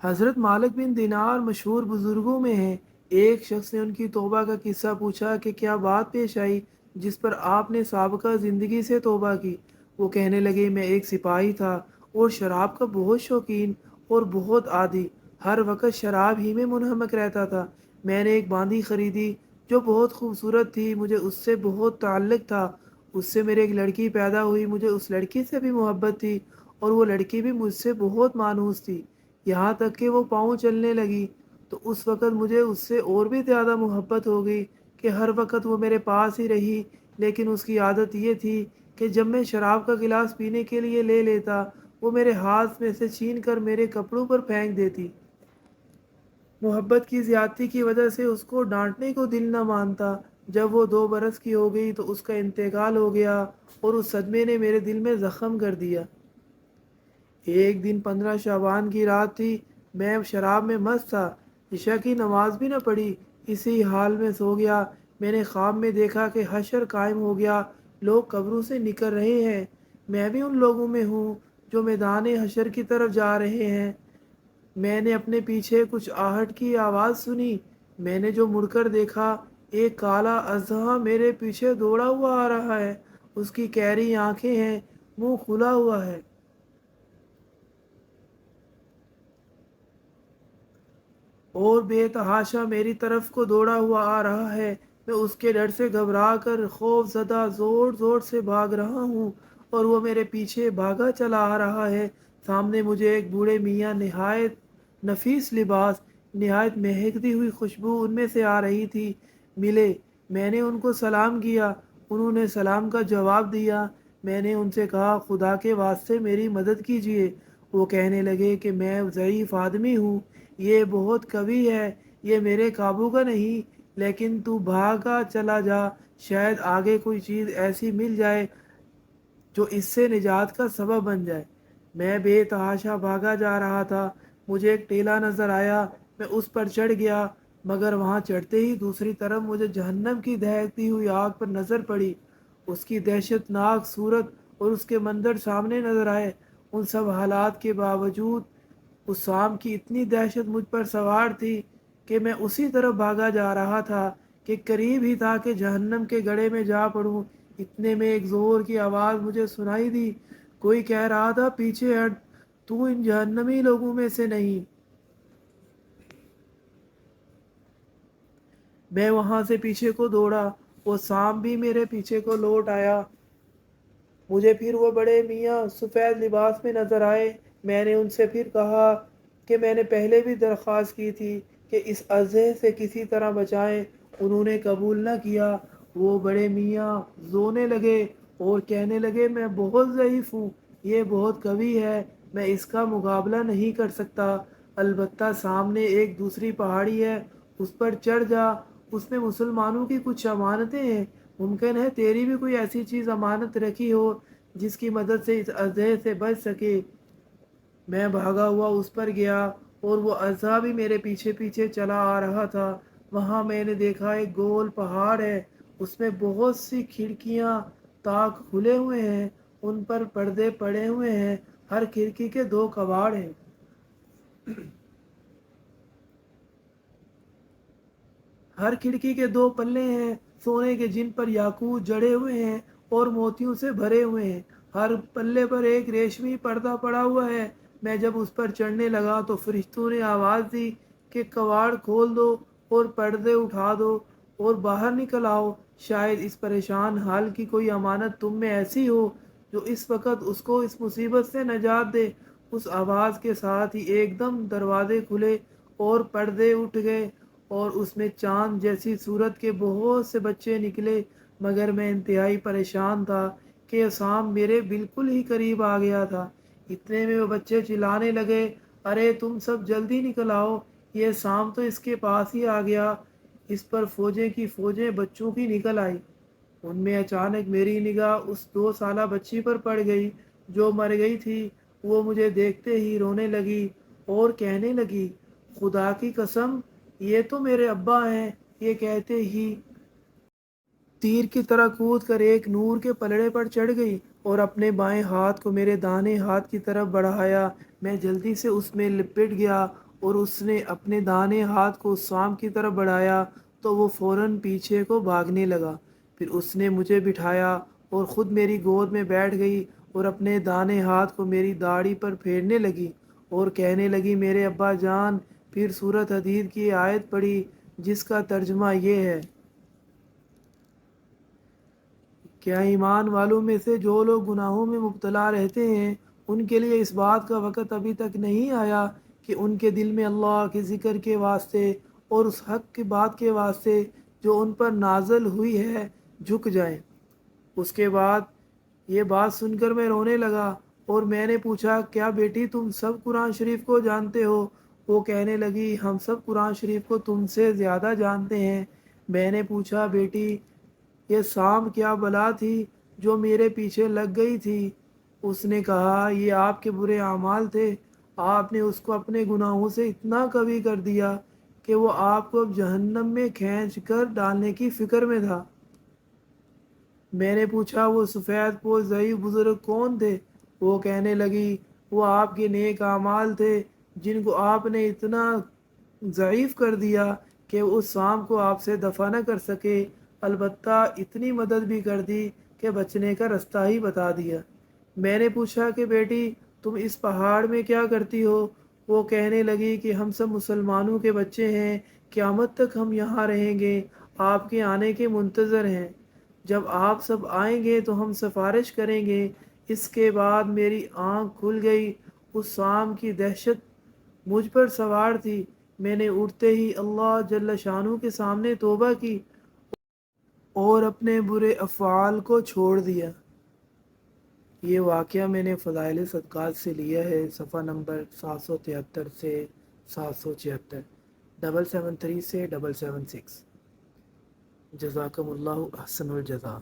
حضرت مالک بن دینار مشہور بزرگوں میں ہیں۔ ایک شخص نے ان کی توبہ کا قصہ پوچھا کہ کیا بات پیش آئی جس پر آپ نے سابقہ زندگی سے توبہ کی؟ وہ کہنے لگے، میں ایک سپاہی تھا اور شراب کا بہت شوقین اور بہت عادی، ہر وقت شراب ہی میں منہمک رہتا تھا۔ میں نے ایک باندی خریدی جو بہت خوبصورت تھی، مجھے اس سے بہت تعلق تھا۔ اس سے میرے ایک لڑکی پیدا ہوئی، مجھے اس لڑکی سے بھی محبت تھی اور وہ لڑکی بھی مجھ سے بہت مانوس تھی، یہاں تک کہ وہ پاؤں چلنے لگی تو اس وقت مجھے اس سے اور بھی زیادہ محبت ہو گئی کہ ہر وقت وہ میرے پاس ہی رہی۔ لیکن اس کی عادت یہ تھی کہ جب میں شراب کا گلاس پینے کے لیے لے لیتا، وہ میرے ہاتھ میں سے چھین کر میرے کپڑوں پر پھینک دیتی۔ محبت کی زیادتی کی وجہ سے اس کو ڈانٹنے کو دل نہ مانتا۔ جب وہ 2 برس کی ہو گئی تو اس کا انتقال ہو گیا اور اس صدمے نے میرے دل میں زخم کر دیا۔ ایک دن 15 شعبان کی رات تھی، میں شراب میں مست تھا، عشاء کی نماز بھی نہ پڑھی، اسی حال میں سو گیا۔ میں نے خواب میں دیکھا کہ حشر قائم ہو گیا، لوگ قبروں سے نکل رہے ہیں، میں بھی ان لوگوں میں ہوں جو میدان حشر کی طرف جا رہے ہیں۔ میں نے اپنے پیچھے کچھ آہٹ کی آواز سنی، میں نے جو مڑ کر دیکھا، ایک کالا اژدہا میرے پیچھے دوڑا ہوا آ رہا ہے، اس کی کیری آنکھیں ہیں، منہ کھلا ہوا ہے اور بے تحاشا میری طرف کو دوڑا ہوا آ رہا ہے۔ میں اس کے ڈر سے گھبرا کر خوف زدہ زور زور سے بھاگ رہا ہوں اور وہ میرے پیچھے بھاگا چلا آ رہا ہے۔ سامنے مجھے ایک بوڑھے میاں، نہایت نفیس لباس، نہایت مہکتی ہوئی خوشبو ان میں سے آ رہی تھی، ملے۔ میں نے ان کو سلام کیا، انہوں نے سلام کا جواب دیا۔ میں نے ان سے کہا، خدا کے واسطے میری مدد کیجیے۔ وہ کہنے لگے کہ میں ضعیف آدمی ہوں، یہ بہت قوی ہے، یہ میرے قابو کا نہیں، لیکن تو بھاگا چلا جا، شاید آگے کوئی چیز ایسی مل جائے جو اس سے نجات کا سبب بن جائے۔ میں بے تحاشا بھاگا جا رہا تھا، مجھے ایک ٹیلا نظر آیا، میں اس پر چڑھ گیا، مگر وہاں چڑھتے ہی دوسری طرف مجھے جہنم کی دہکتی ہوئی آگ پر نظر پڑی۔ اس کی دہشت ناک صورت اور اس کے منظر سامنے نظر آئے۔ ان سب حالات کے باوجود اس شام کی اتنی دہشت مجھ پر سوار تھی کہ میں اسی طرف بھاگا جا رہا تھا کہ قریب ہی تھا کہ جہنم کے گڑھے میں جا پڑوں۔ اتنے میں ایک زور کی آواز مجھے سنائی دی، کوئی کہہ رہا تھا، پیچھے ہٹ، تو ان جہنمی لوگوں میں سے نہیں۔ میں وہاں سے پیچھے کو دوڑا، وہ سانپ بھی میرے پیچھے کو لوٹ آیا۔ مجھے پھر وہ بڑے میاں سفید لباس میں نظر آئے۔ میں نے ان سے پھر کہا کہ میں نے پہلے بھی درخواست کی تھی کہ اس اژدہے سے کسی طرح بچائیں، انہوں نے قبول نہ کیا۔ وہ بڑے میاں رونے لگے اور کہنے لگے، میں بہت ضعیف ہوں، یہ بہت قوی ہے، میں اس کا مقابلہ نہیں کر سکتا، البتہ سامنے ایک دوسری پہاڑی ہے، اس پر چڑھ جا، اس میں مسلمانوں کی کچھ امانتیں ہیں، ممکن ہے تیری بھی کوئی ایسی چیز امانت رکھی ہو جس کی مدد سے اس اژدہے سے بچ سکے۔ میں بھاگا ہوا اس پر گیا اور وہ اژدہا بھی میرے پیچھے پیچھے چلا آ رہا تھا۔ وہاں میں نے دیکھا ایک گول پہاڑ ہے، اس میں بہت سی کھڑکیاں، طاق کھلے ہوئے ہیں، ان پر پردے پڑے ہوئے ہیں، ہر کھڑکی کے 2 کواڑ ہیں۔ ہر کھڑکی کے 2 پلے ہیں سونے کے، جن پر یاقوت جڑے ہوئے ہیں اور موتیوں سے بھرے ہوئے ہیں، ہر پلے پر ایک ریشمی پردہ پڑا ہوا ہے۔ میں جب اس پر چڑھنے لگا تو فرشتوں نے آواز دی کہ کواڑ کھول دو اور پردے اٹھا دو اور باہر نکل آؤ، شاید اس پریشان حال کی کوئی امانت تم میں ایسی ہو جو اس وقت اس کو اس مصیبت سے نجات دے۔ اس آواز کے ساتھ ہی ایک دم دروازے کھلے اور پردے اٹھ گئے اور اس میں چاند جیسی صورت کے بہت سے بچے نکلے، مگر میں انتہائی پریشان تھا کہ سام میرے بالکل ہی قریب آ گیا تھا۔ اتنے میں وہ بچے چلانے لگے، ارے تم سب جلدی نکل آؤ، یہ سام تو اس کے پاس ہی آ گیا۔ اس پر فوجیں کی فوجیں بچوں کی نکل آئی۔ ان میں اچانک میری نگاہ اس 2 سالہ بچی پر پڑ گئی جو مر گئی تھی۔ وہ مجھے دیکھتے ہی رونے لگی اور کہنے لگی، خدا کی قسم، یہ تو میرے ابا ہیں۔ یہ کہتے ہی تیر کی طرح کود کر ایک نور کے پلڑے پر چڑھ گئی اور اپنے بائیں ہاتھ کو میرے دانے ہاتھ کی طرف بڑھایا۔ میں جلدی سے اس میں لپٹ گیا اور اس نے اپنے دانے ہاتھ کو اس سام کی طرف بڑھایا تو وہ فوراً پیچھے کو بھاگنے لگا۔ پھر اس نے مجھے بٹھایا اور خود میری گود میں بیٹھ گئی اور اپنے دانے ہاتھ کو میری داڑھی پر پھیرنے لگی اور کہنے لگی، میرے ابا جان۔ پھر سورۃ حدید کی آیت پڑھی جس کا ترجمہ یہ ہے، کیا ایمان والوں میں سے جو لوگ گناہوں میں مبتلا رہتے ہیں ان کے لیے اس بات کا وقت ابھی تک نہیں آیا کہ ان کے دل میں اللہ کے ذکر کے واسطے اور اس حق کی بات کے واسطے جو ان پر نازل ہوئی ہے جھک جائیں۔ اس کے بعد یہ بات سن کر میں رونے لگا اور میں نے پوچھا، کیا بیٹی تم سب قرآن شریف کو جانتے ہو؟ وہ کہنے لگی، ہم سب قرآن شریف کو تم سے زیادہ جانتے ہیں۔ میں نے پوچھا، بیٹی یہ سام کیا بلا تھی جو میرے پیچھے لگ گئی تھی؟ اس نے کہا، یہ آپ کے برے اعمال تھے۔ آپ نے اس کو اپنے گناہوں سے اتنا قوی کر دیا کہ وہ آپ کو اب جہنم میں کھینچ کر ڈالنے کی فکر میں تھا۔ میں نے پوچھا، وہ سفید پوش ضعیف بزرگ کون تھے؟ وہ کہنے لگی، وہ آپ کے نیک اعمال تھے جن کو آپ نے اتنا ضعیف کر دیا کہ اس سام کو آپ سے دفع نہ کر سکے، البتہ اتنی مدد بھی کر دی کہ بچنے کا رستہ ہی بتا دیا۔ میں نے پوچھا کہ بیٹی تم اس پہاڑ میں کیا کرتی ہو؟ وہ کہنے لگی کہ ہم سب مسلمانوں کے بچے ہیں، قیامت تک ہم یہاں رہیں گے، آپ کے آنے کے منتظر ہیں۔ جب آپ سب آئیں گے تو ہم سفارش کریں گے۔ اس کے بعد میری آنکھ کھل گئی۔ اس سام کی دہشت مجھ پر سوار تھی۔ میں نے اٹھتے ہی اللہ جل شانہ کے سامنے توبہ کی اور اپنے برے افعال کو چھوڑ دیا۔ یہ واقعہ میں نے فضائل صدقات سے لیا ہے، صفحہ نمبر 773 سے 776، 773 سے 776۔ جزاکم اللہ احسن الجزا۔